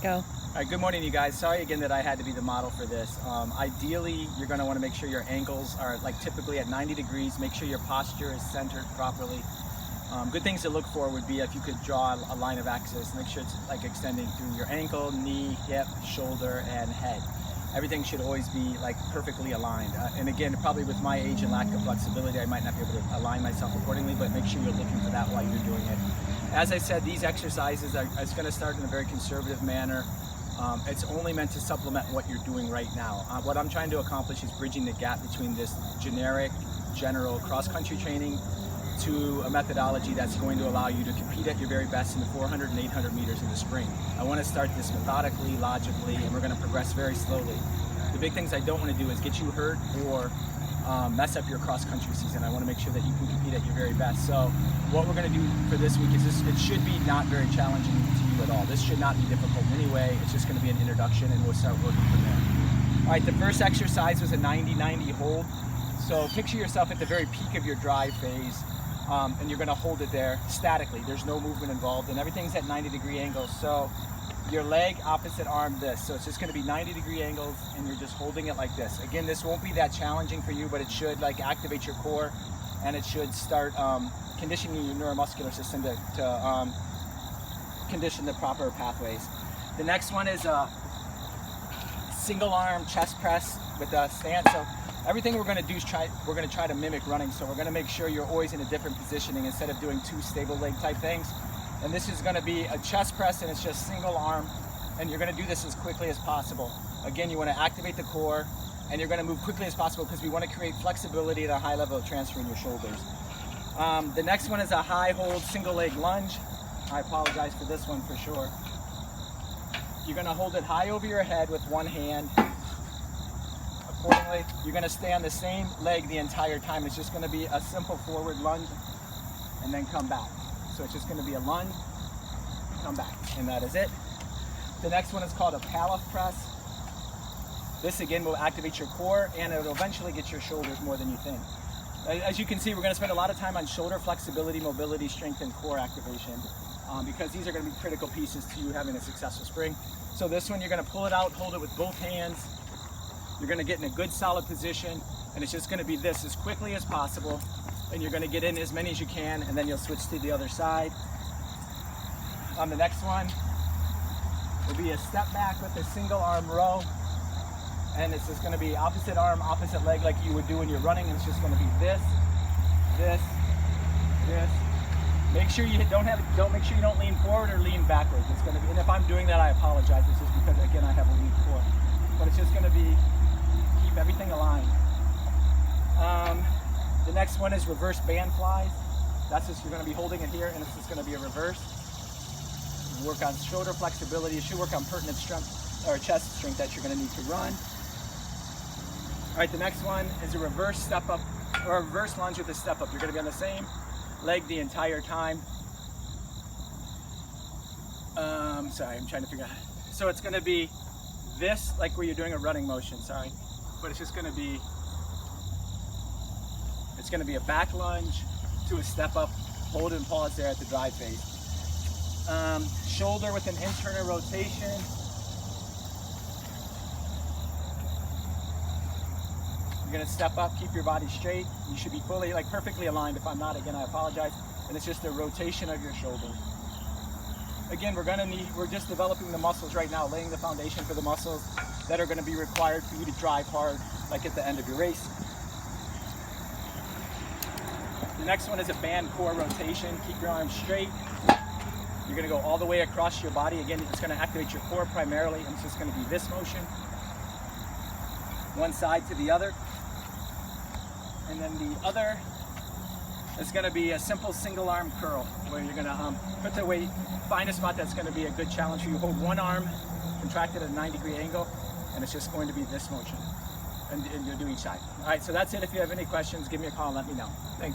Go. All right, good morning, you guys. Sorry again that I had to be the model for this. Ideally, you're going to want to make sure your ankles are like typically at 90 degrees. Make sure your posture is centered properly. Good things to look for would be if you could draw a line of axis. Make sure it's like extending through your ankle, knee, hip, shoulder, and head. Everything should always be like perfectly aligned. And again, probably with my age and lack of flexibility, I might not be able to align myself accordingly, but make sure you're looking for that while you're doing it. As I said, these exercises are going to start in a very conservative manner. It's only meant to supplement what you're doing right now. What I'm trying to accomplish is bridging the gap between this general cross-country training to a methodology that's going to allow you to compete at your very best in the 400 and 800 meters in the spring. I want to start this methodically, logically, and we're going to progress very slowly. The big things I don't want to do is get you hurt or mess up your cross-country season. I want to make sure that you can compete at your very best. So what we're going to do for this week is it should be not very challenging to you at all. This should not be difficult in any way. It's just going to be an introduction and we'll start working from there. All right, the first exercise was a 90-90 hold. So picture yourself at the very peak of your drive phase. And you're going to hold it there statically. There's no movement involved and everything's at 90-degree angles. So your leg, opposite arm, this. So it's just going to be 90-degree angles and you're just holding it like this. Again, this won't be that challenging for you, but it should like activate your core and it should start conditioning your neuromuscular system to condition the proper pathways. The next one is a single arm chest press with a stance. So everything we're going to do is we're going to try to mimic running. So we're going to make sure you're always in a different positioning instead of doing two stable leg type things. And this is going to be a chest press and it's just single arm. And you're going to do this as quickly as possible. Again, you want to activate the core and you're going to move quickly as possible because we want to create flexibility at a high level of transfer in your shoulders. The next one is a high hold single leg lunge. I apologize for this one for sure. You're going to hold it high over your head with one hand. Accordingly, you're going to stay on the same leg the entire time. It's just going to be a simple forward lunge and then come back. So it's just going to be a lunge, come back, and that is it. The next one is called a calf press. This again will activate your core and it will eventually get your shoulders more than you think. As you can see, we're going to spend a lot of time on shoulder flexibility, mobility, strength, and core activation because these are going to be critical pieces to you having a successful spring. So this one, you're going to pull it out, hold it with both hands. You're going to get in a good solid position and it's just going to be this as quickly as possible and you're going to get in as many as you can and then you'll switch to the other side. On the next one will be a step back with a single arm row and it's just going to be opposite arm, opposite leg like you would do when you're running and it's just going to be this, this, this. Make sure you make sure you don't lean forward or lean backwards. It's going to be, and if I'm doing that, I apologize. It's just because again I have a weak core. But it's just going to be keep everything aligned. The next one is reverse band flies. That's just you're going to be holding it here and it's just going to be a reverse. You work on shoulder flexibility. You should work on pertinent strength or chest strength that you're going to need to run. All right, the next one is a reverse step up or a reverse lunge with a step up. You're going to be on the same leg the entire time. Sorry, I'm trying to figure out. So it's going to be this, like where you're doing a running motion, sorry. But it's just going to be, it's going to be a back lunge to a step up, hold and pause there at the drive phase. Shoulder with an internal rotation. You're going to step up, keep your body straight. You should be fully, like perfectly aligned. If I'm not, again, I apologize. And it's just a rotation of your shoulders. Again, we're just developing the muscles right now, laying the foundation for the muscles that are going to be required for you to drive hard, like at the end of your race. The next one is a band core rotation. Keep your arms straight. You're going to go all the way across your body. Again, it's going to activate your core primarily, and it's just going to be this motion. One side to the other. And then the other is going to be a simple single arm curl where you're going to put the weight, find a spot that's going to be a good challenge for you. Hold one arm contracted at a 90-degree angle and it's just going to be this motion and you'll do each side. All right, so that's it. If you have any questions, give me a call and let me know. Thanks.